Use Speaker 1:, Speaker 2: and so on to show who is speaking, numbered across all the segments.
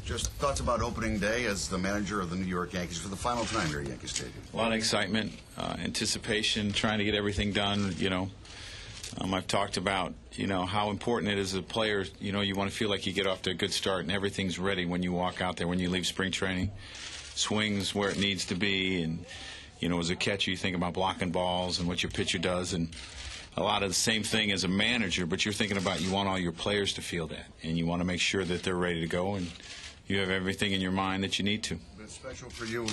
Speaker 1: Just thoughts about opening day as the manager of the New York Yankees for the final time here at Yankee Stadium.
Speaker 2: A lot of excitement, anticipation, trying to get everything done. I've talked about how important it is as a player. You want to feel like you get off to a good start and everything's ready when you walk out there. When you leave spring training, swings where it needs to be, and as a catcher you think about blocking balls and what your pitcher does, and a lot of the same thing as a manager. But you're thinking about you want all your players to feel that, and you want to make sure that they're ready to go and you have everything in your mind that you need to.
Speaker 1: It's special for you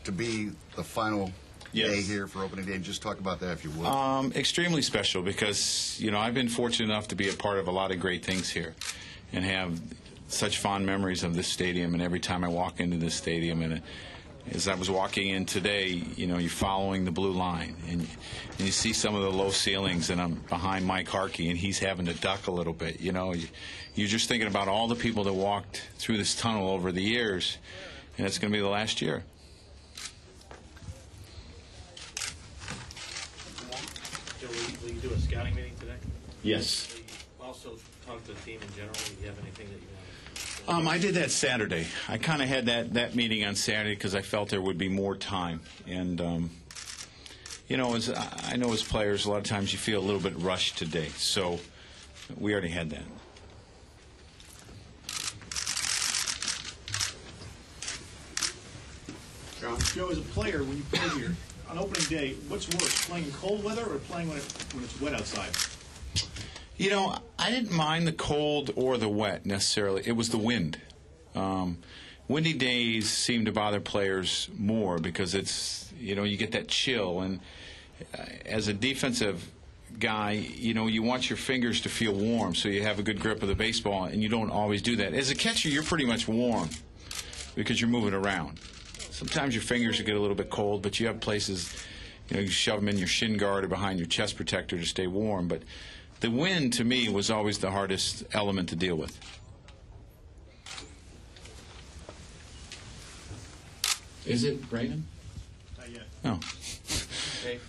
Speaker 1: to be the final day here for opening day, and just talk about that if you would.
Speaker 2: Extremely special because, I've been fortunate enough to be a part of a lot of great things here and have such fond memories of this stadium, and every time I walk into this stadium, and as I was walking in today, you're following the blue line, and you see some of the low ceilings, and I'm behind Mike Harkey, and he's having to duck a little bit. You're just thinking about all the people that walked through this tunnel over the years, and it's going to be the last year.
Speaker 3: Joe, will you do a scouting meeting today?
Speaker 2: Yes.
Speaker 3: Will you also talk to the team in general? Do you have anything that you want to...
Speaker 2: I did that Saturday. I kind of had that meeting on Saturday because I felt there would be more time. And, I know as players, a lot of times you feel a little bit rushed today. So we already had that.
Speaker 4: Joe, as a player, when you play here on opening day, what's worse, playing in cold weather or playing when it's wet outside?
Speaker 2: I didn't mind the cold or the wet necessarily. It was the wind. Windy days seem to bother players more because it's, you get that chill. And as a defensive guy, you want your fingers to feel warm so you have a good grip of the baseball, and you don't always do that. As a catcher, you're pretty much warm because you're moving around. Sometimes your fingers will get a little bit cold, but you have places, you shove them in your shin guard or behind your chest protector to stay warm. But the wind, to me, was always the hardest element to deal with. Is it raining?
Speaker 4: Not yet.
Speaker 2: No.
Speaker 5: Dave,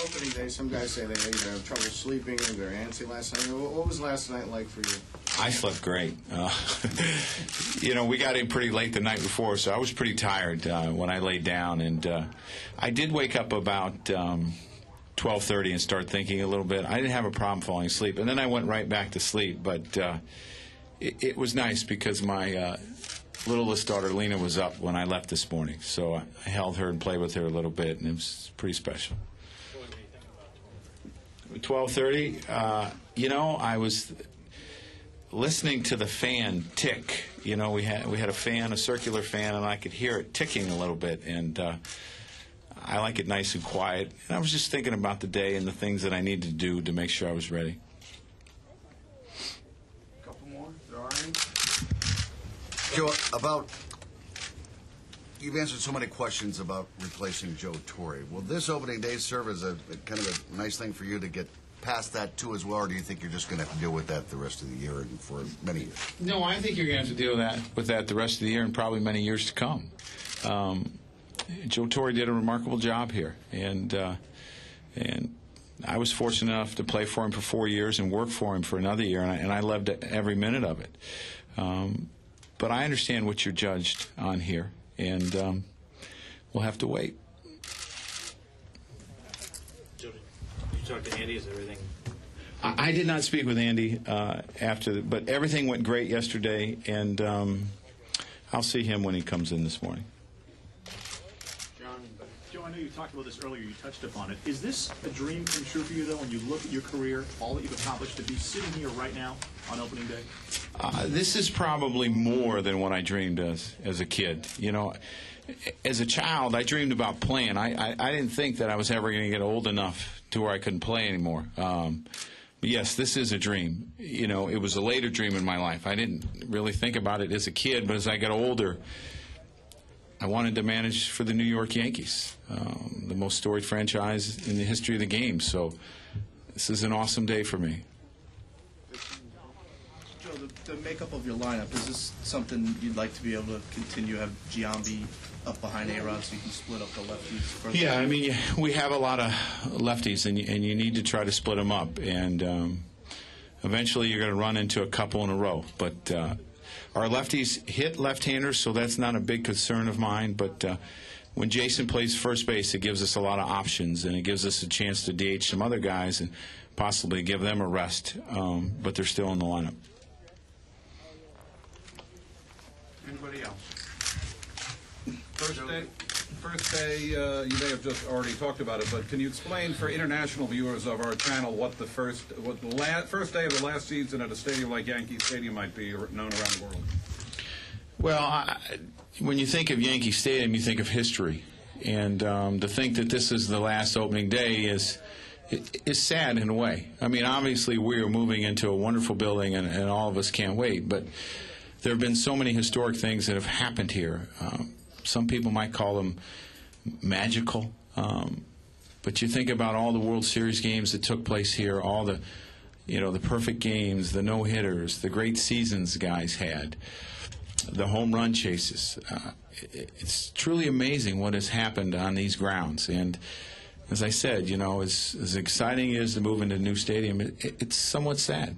Speaker 5: opening day, some guys say they either have trouble sleeping or they're antsy last night. What was last night like for you?
Speaker 2: I slept great. We got in pretty late the night before, so I was pretty tired when I laid down. And I did wake up about 12:30 and start thinking a little bit. I didn't have a problem falling asleep. And then I went right back to sleep. But it was nice because my littlest daughter, Lena, was up when I left this morning. So I held her and played with her a little bit, and it was pretty special. 12:30, I was listening to the fan tick. We had a fan, a circular fan, and I could hear it ticking a little bit. And I like it nice and quiet. And I was just thinking about the day and the things that I needed to do to make sure I was ready.
Speaker 5: A couple more, if there are any.
Speaker 1: Joe, you've answered so many questions about replacing Joe Torre. Will this opening day serve as a kind of a nice thing for you to get past that too as well, or do you think you're just going to have to deal with that the rest of the year and for many years?
Speaker 2: No, I think you're going to have to deal with that the rest of the year and probably many years to come. Joe Torre did a remarkable job here, and I was fortunate enough to play for him for 4 years and work for him for another year, and I loved every minute of it. But I understand what you're judged on here, and we'll have to wait.
Speaker 3: Joe, did you talk to Andy? Is everything...
Speaker 2: I did not speak with Andy but everything went great yesterday, and I'll see him when he comes in this morning.
Speaker 4: Joe, I know you talked about this earlier. You touched upon it. Is this a dream come true for you, though, when you look at your career, all that you've accomplished, to be sitting here right now on opening day?
Speaker 2: This is probably more than what I dreamed as a kid. As a child, I dreamed about playing. I didn't think that I was ever going to get old enough to where I couldn't play anymore. Yes, this is a dream. It was a later dream in my life. I didn't really think about it as a kid, but as I got older, I wanted to manage for the New York Yankees, the most storied franchise in the history of the game. So this is an awesome day for me.
Speaker 6: Joe, the makeup of your lineup, is this something you'd like to be able to continue, have Giambi up behind A-Rod so you can split up the lefties further?
Speaker 2: Yeah, I mean, we have a lot of lefties, and you need to try to split them up. And eventually you're going to run into a couple in a row. But Our lefties hit left-handers, so that's not a big concern of mine. But when Jason plays first base, it gives us a lot of options, and it gives us a chance to DH some other guys and possibly give them a rest, but they're still in the lineup.
Speaker 7: Anybody else? First day, you may have just already talked about it, but can you explain for international viewers of our channel what the first day of the last season at a stadium like Yankee Stadium might be known around the world?
Speaker 2: Well, when you think of Yankee Stadium, you think of history, and to think that this is the last opening day is sad in a way. I mean, obviously we are moving into a wonderful building, and all of us can't wait, but there have been so many historic things that have happened here. Some people might call them magical, but you think about all the World Series games that took place here, all the, the perfect games, the no-hitters, the great seasons guys had, the home run chases. It's truly amazing what has happened on these grounds. And as I said, as exciting as to move into a new stadium, it's somewhat sad.